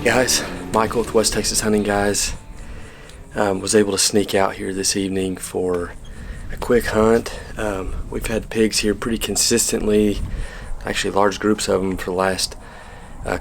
Guys, Michael with West Texas Hunting Guys. Was able to sneak out here this evening for a quick hunt. We've had pigs here pretty consistently, actually large groups of them for the last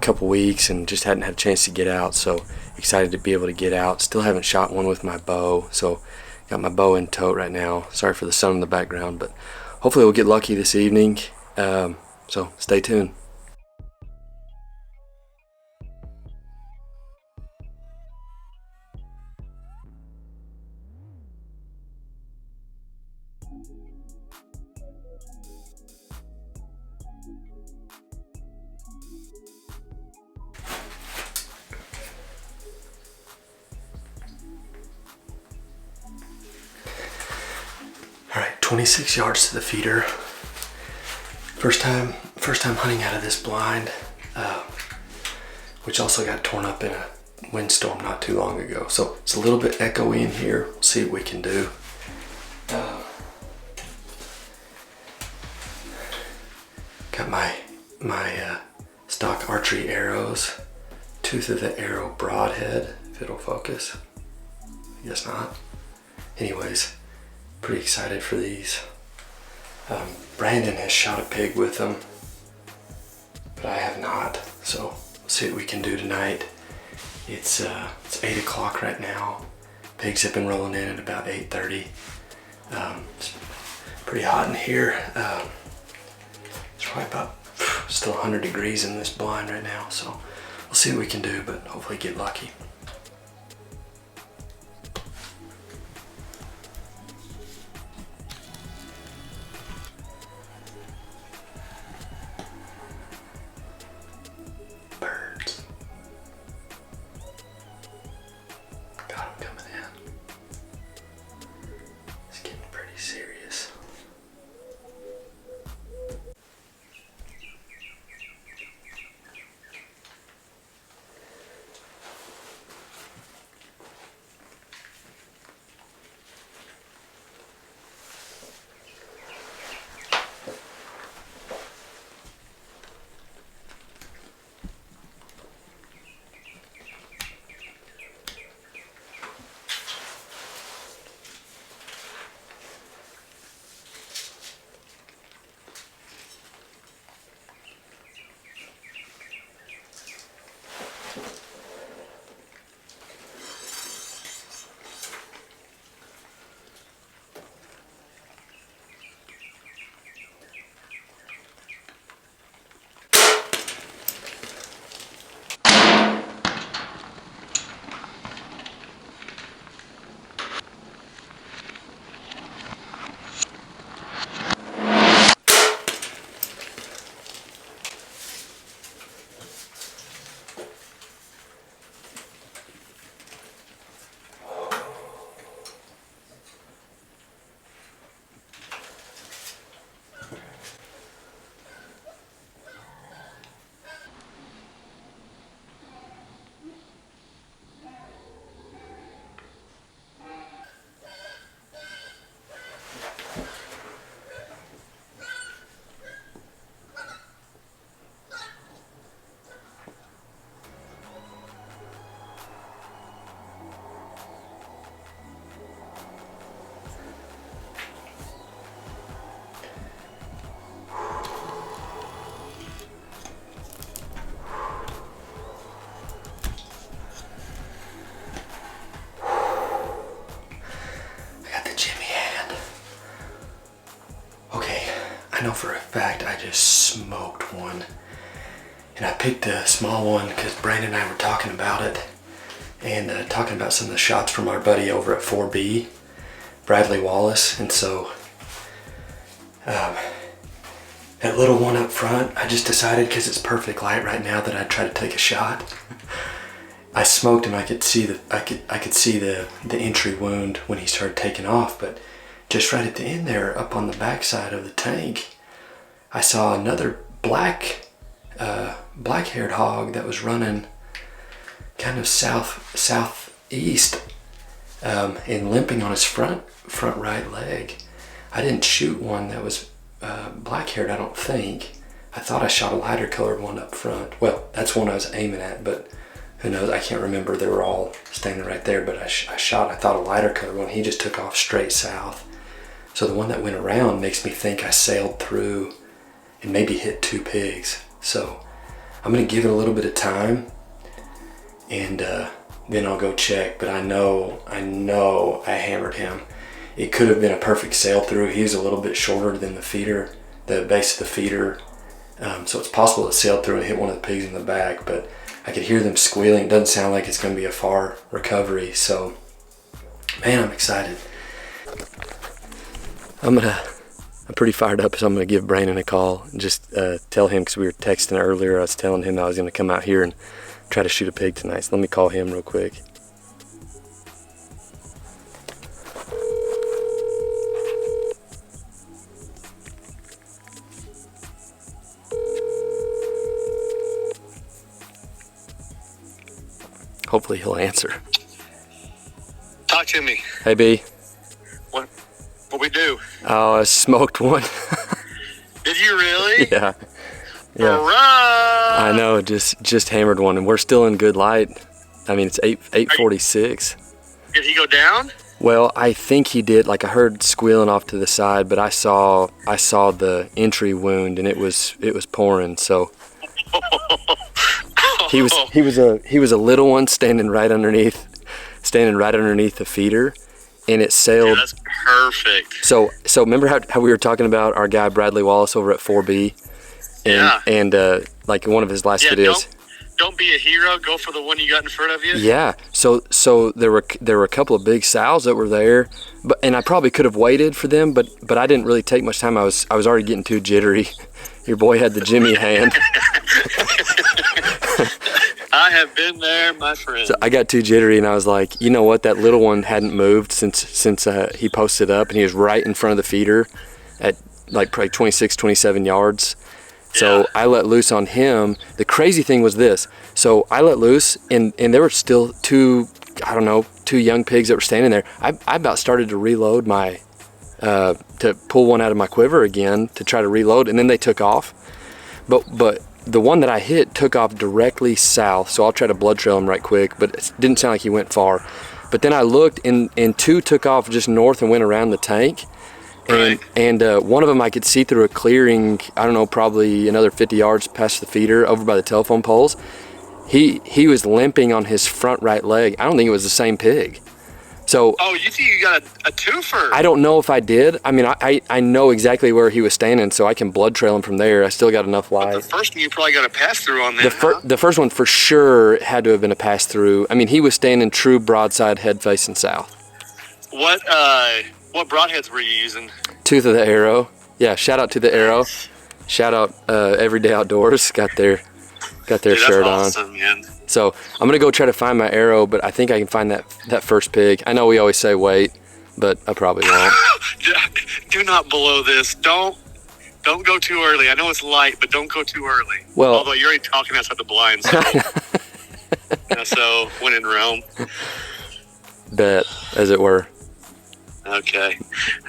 couple weeks, and just hadn't had a chance to get out, so excited to be able to get out. Still haven't shot one with my bow, so got my bow in tote right now. Sorry for the sun in the background, but hopefully we'll get lucky this evening, so stay tuned. Alright, 26 yards to the feeder. First time hunting out of this blind, which also got torn up in a windstorm not too long ago. So it's a little bit echoey in here. We'll see what we can do. Got my stock archery arrows. Tooth of the arrow broadhead, if it'll focus. I guess not. Anyways, pretty excited for these. Brandon has shot a pig with them, but I have not. So we'll see what we can do tonight. It's 8 o'clock right now. Pigs have been rolling in at about 8:30. It's pretty hot in here. It's probably about still 100 degrees in this blind right now. So we'll see what we can do, but hopefully get lucky. I know for a fact I just smoked one, and I picked the small one because Brandon and I were talking about it, and talking about some of the shots from our buddy over at 4B, Bradley Wallace. And so that little one up front, I just decided, because it's perfect light right now, that I'd try to take a shot. I smoked him. I could see the entry wound when he started taking off, but just right at the end there, up on the backside of the tank, I saw another black-haired hog that was running kind of southeast, and limping on his front right leg. I didn't shoot one that was black-haired, I don't think. I thought I shot a lighter colored one up front. Well, that's one I was aiming at, but who knows, I can't remember, they were all standing right there, but I shot, I thought a lighter color one, he just took off straight south. So the one that went around makes me think I sailed through and maybe hit 2 pigs. So I'm gonna give it a little bit of time, and then I'll go check, but I know I hammered him. It could have been a perfect sail through. He's a little bit shorter than the feeder, the base of the feeder. So it's possible it sailed through and hit one of the pigs in the back, but I could hear them squealing. It doesn't sound like it's gonna be a far recovery. So, man, I'm excited. I'm pretty fired up, so I'm gonna give Brandon a call and just tell him, because we were texting earlier, I was telling him I was gonna come out here and try to shoot a pig tonight. So let me call him real quick. Hopefully he'll answer. Talk to me. Hey, B. What we do? Oh, I smoked one. Did you really? Yeah. Yeah. Hurrah! I know, just hammered one, and we're still in good light. I mean, it's 8:46. Did he go down? Well, I think he did. Like, I heard squealing off to the side, but I saw the entry wound, and it was pouring. So he was a little one standing right underneath the feeder, and it sailed. Dude, that's perfect. So remember how we were talking about our guy Bradley Wallace over at 4B? And like in one of his last videos. Don't be a hero. Go for the one you got in front of you. Yeah. So there were a couple of big sows that were there, and I probably could have waited for them, but I didn't really take much time. I was already getting too jittery. Your boy had the Jimmy hand. I have been there, my friend. So I got too jittery, and I was like, you know what? That little one hadn't moved since he posted up, and he was right in front of the feeder at like probably 26, 27 yards. So yeah. I let loose on him. The crazy thing was this. So I let loose, and there were still two young pigs that were standing there. I about started to reload my, to pull one out of my quiver again to try to reload, and then they took off. But the one that I hit took off directly south, so I'll try to blood trail him right quick, but it didn't sound like he went far. But then I looked, and 2 took off just north and went around the tank. And one of them I could see through a clearing, I don't know, probably another 50 yards past the feeder over by the telephone poles. He was limping on his front right leg. I don't think it was the same pig. So, oh, you think you got a twofer? I don't know if I did. I mean, I know exactly where he was standing, so I can blood trail him from there. I still got enough light. But the first one you probably got a pass-through on that, The first one for sure had to have been a pass-through. I mean, he was standing true broadside, head facing south. What broadheads were you using? Tooth of the Arrow. Yeah, shout out to the Arrow. Shout out Everyday Outdoors. Got their Dude, shirt that's awesome, man. So I'm gonna go try to find my arrow, but I think I can find that first pig. I know we always say wait, but I probably won't. Do not blow this. Don't go too early. I know it's light, but don't go too early. Well, although you're already talking outside the blinds, so, so when in Rome. Bet, as it were. Okay.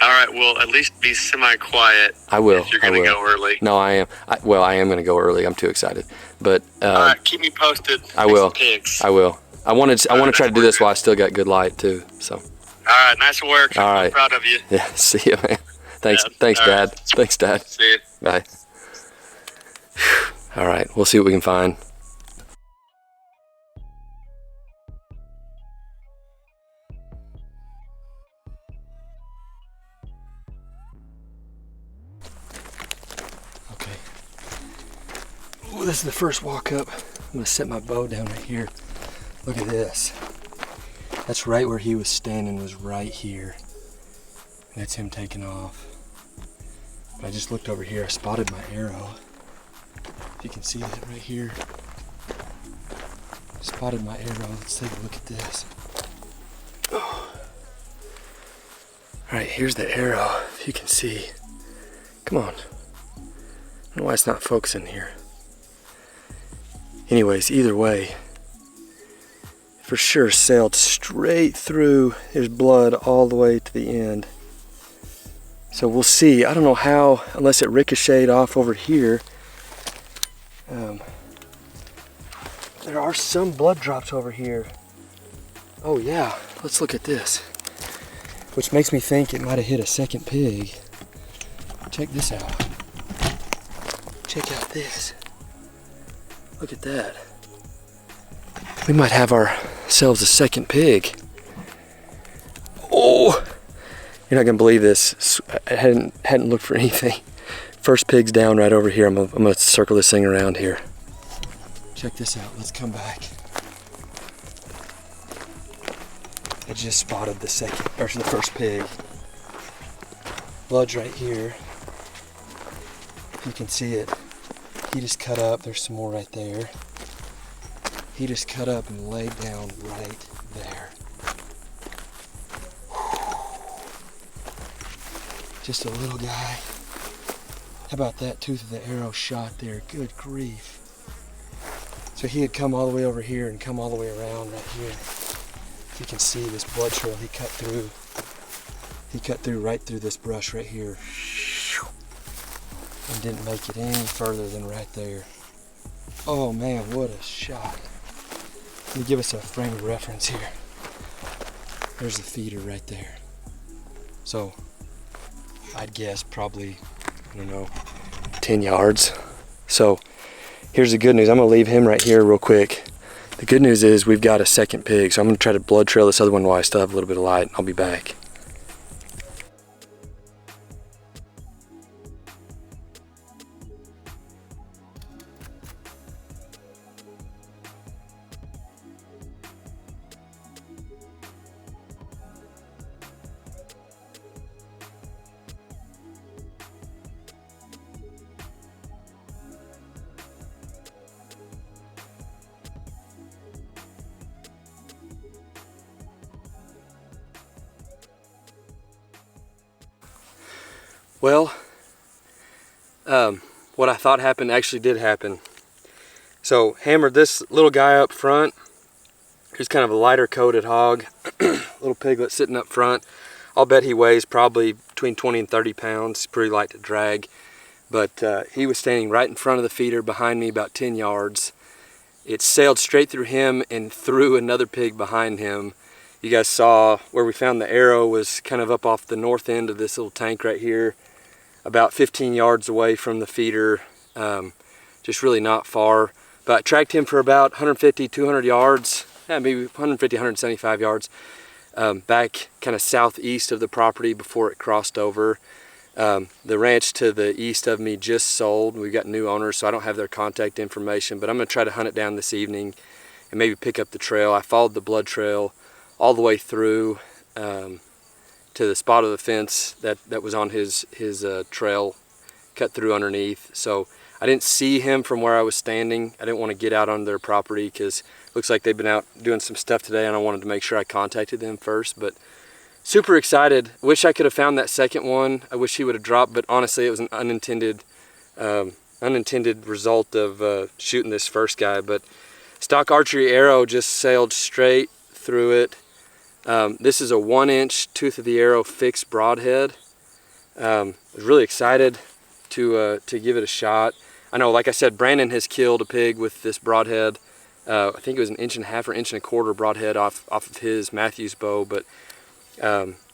All right. Well, at least be semi-quiet. I will. If you're going to go early. No, I am. I am going to go early. I'm too excited. But all right. Keep me posted. I will. Pics. I will. I want to try to do this while I still got good light too. So. All right. Nice work. All right. I'm proud of you. Yeah. See you, man. Thanks. Yeah. Thanks, Dad. Right. Thanks, Dad. See you. Bye. All right. We'll see what we can find. Well, this is the first walk up. I'm gonna set my bow down right here. Look at this. That's right where he was standing, was right here. And that's him taking off. But I just looked over here, I spotted my arrow. If you can see that right here. Spotted my arrow. Let's take a look at this. Oh. Alright, here's the arrow, if you can see. Come on. I don't know why it's not focusing here. Anyways, either way, for sure sailed straight through. There's blood all the way to the end. So we'll see. I don't know how, unless it ricocheted off over here. There are some blood drops over here. Oh yeah, let's look at this. Which makes me think it might have hit a second pig. Check this out. Check out this. Look at that. We might have ourselves a second pig. Oh! You're not gonna believe this. I hadn't looked for anything. First pig's down right over here. I'm gonna circle this thing around here. Check this out. Let's come back. I just spotted the first pig. Blood's right here. You can see it. He just cut up. There's some more right there. He just cut up and laid down right there. Just a little guy. How about that tooth of the arrow shot there? Good grief. So he had come all the way over here and come all the way around right here. You can see this blood trail he cut through. He cut through right through this brush right here. And didn't make it any further than right there. Oh man, what a shot. Let me give us a frame of reference here. There's the feeder right there. So, I'd guess probably, I don't know, 10 yards. So, here's the good news. I'm gonna leave him right here real quick. The good news is we've got a second pig, so I'm gonna try to blood trail this other one while I still have a little bit of light. I'll be back. Well, what I thought happened actually did happen. So hammered this little guy up front. He's kind of a lighter coated hog, little piglet sitting up front. I'll bet he weighs probably between 20 and 30 pounds. He's pretty light to drag. But he was standing right in front of the feeder behind me about 10 yards. It sailed straight through him and through another pig behind him. You guys saw where we found the arrow was kind of up off the north end of this little tank right here, about 15 yards away from the feeder, just really not far. But I tracked him for about 150, 200 yards, maybe 150, 175 yards, back kind of southeast of the property before it crossed over. The ranch to the east of me just sold. We've got new owners, so I don't have their contact information, but I'm gonna try to hunt it down this evening and maybe pick up the trail. I followed the blood trail all the way through to the spot of the fence that was on his trail, cut through underneath. So I didn't see him from where I was standing. I didn't want to get out on their property because it looks like they've been out doing some stuff today, and I wanted to make sure I contacted them first. But super excited. Wish I could have found that second one. I wish he would have dropped, but honestly it was an unintended result of shooting this first guy. But stock archery arrow just sailed straight through it. This is a 1-inch tooth of the arrow fixed broadhead. I was really excited to give it a shot. I know, like I said, Brandon has killed a pig with this broadhead. I think it was 1.5 inches or 1.25 inches broadhead off of his Matthews bow, but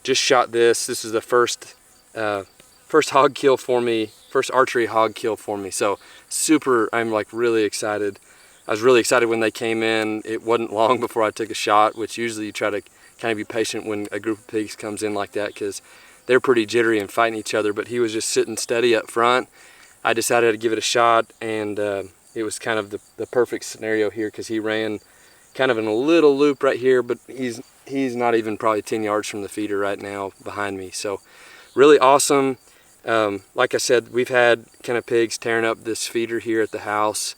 just shot this. This is the first hog kill for me, first archery hog kill for me. So super, I'm like really excited. I was really excited when they came in. It wasn't long before I took a shot, which usually you try to kind of be patient when a group of pigs comes in like that because they're pretty jittery and fighting each other, but he was just sitting steady up front. I decided to give it a shot, and it was kind of the perfect scenario here because he ran kind of in a little loop right here, but he's not even probably 10 yards from the feeder right now behind me. So really awesome. Like I said, we've had kind of pigs tearing up this feeder here at the house.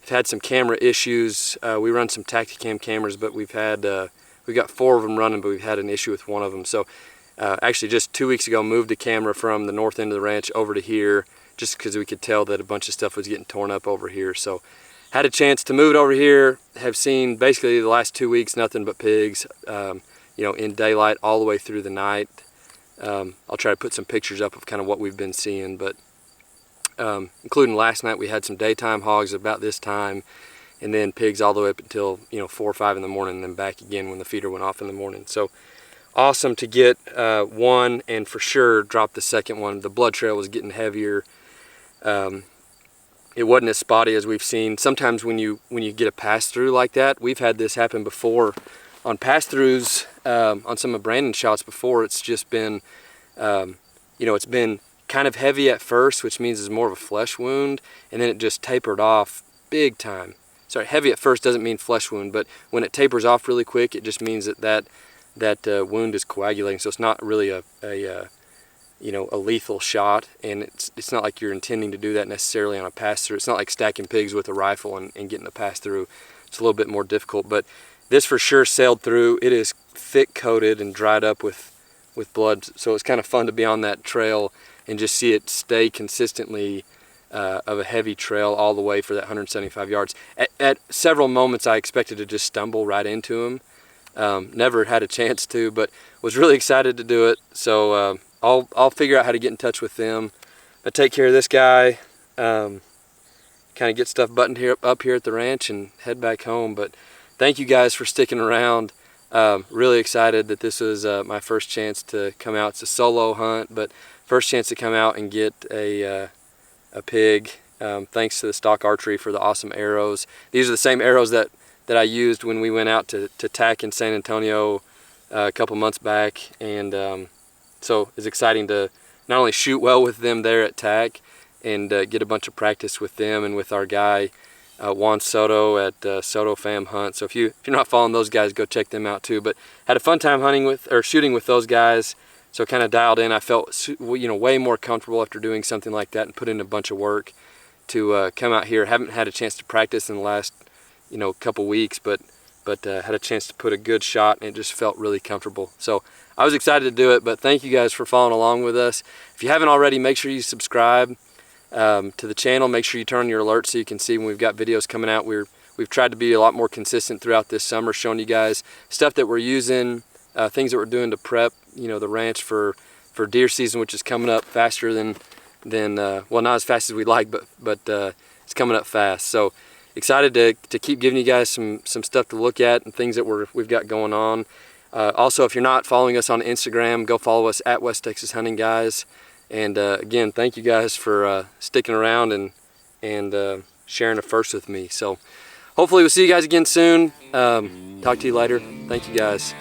We've had some camera issues. We run some Tacticam cameras, but we've got 4 of them running, but we've had an issue with one of them. So actually just 2 weeks ago, moved the camera from the north end of the ranch over to here just because we could tell that a bunch of stuff was getting torn up over here. So had a chance to move it over here. Have seen basically the last 2 weeks nothing but pigs, in daylight all the way through the night. I'll try to put some pictures up of kind of what we've been seeing, but including last night we had some daytime hogs about this time, and then pigs all the way up until 4 or 5 in the morning, and then back again when the feeder went off in the morning. So awesome to get one, and for sure drop the second one. The blood trail was getting heavier. It wasn't as spotty as we've seen. Sometimes when you get a pass-through like that, we've had this happen before on pass-throughs on some of Brandon's shots before. It's just been it's been kind of heavy at first, which means it's more of a flesh wound, and then it just tapered off big time. Sorry, heavy at first doesn't mean flesh wound, but when it tapers off really quick, it just means that wound is coagulating. So it's not really a lethal shot, and it's not like you're intending to do that necessarily on a pass-through. It's not like stacking pigs with a rifle and getting a pass-through. It's a little bit more difficult, but this for sure sailed through. It is thick coated and dried up with blood, so it's kind of fun to be on that trail and just see it stay consistently of a heavy trail all the way for that 175 yards. At several moments I expected to just stumble right into him. Never had a chance to, but was really excited to do it. So I'll figure out how to get in touch with them. I take care of this guy, kind of get stuff buttoned up here at the ranch and head back home. But thank you guys for sticking around. Really excited that this was my first chance to come out. It's a solo hunt, but first chance to come out and get a pig. Thanks to the Stock Archery for the awesome arrows. These are the same arrows that I used when we went out to tack in San Antonio a couple months back, and so it's exciting to not only shoot well with them there at tack and get a bunch of practice with them and with our guy Juan Soto at Soto Fam Hunt. So if you're not following those guys, go check them out too. But had a fun time shooting with those guys. So kind of dialed in. I felt way more comfortable after doing something like that and put in a bunch of work to come out here. Haven't had a chance to practice in the last couple weeks, but had a chance to put a good shot, and it just felt really comfortable. So I was excited to do it. But thank you guys for following along with us. If you haven't already, make sure you subscribe to the channel. Make sure you turn on your alerts so you can see when we've got videos coming out. We've tried to be a lot more consistent throughout this summer, showing you guys stuff that we're using, things that we're doing to prep the ranch for deer season, which is coming up faster than well, not as fast as we'd like, but it's coming up fast. So excited to keep giving you guys some stuff to look at and things that we've got going on. Also, if you're not following us on Instagram, go follow us at West Texas Hunting Guys. And again, thank you guys for sticking around and sharing a first with me. So hopefully we'll see you guys again soon. Talk to you later. Thank you guys.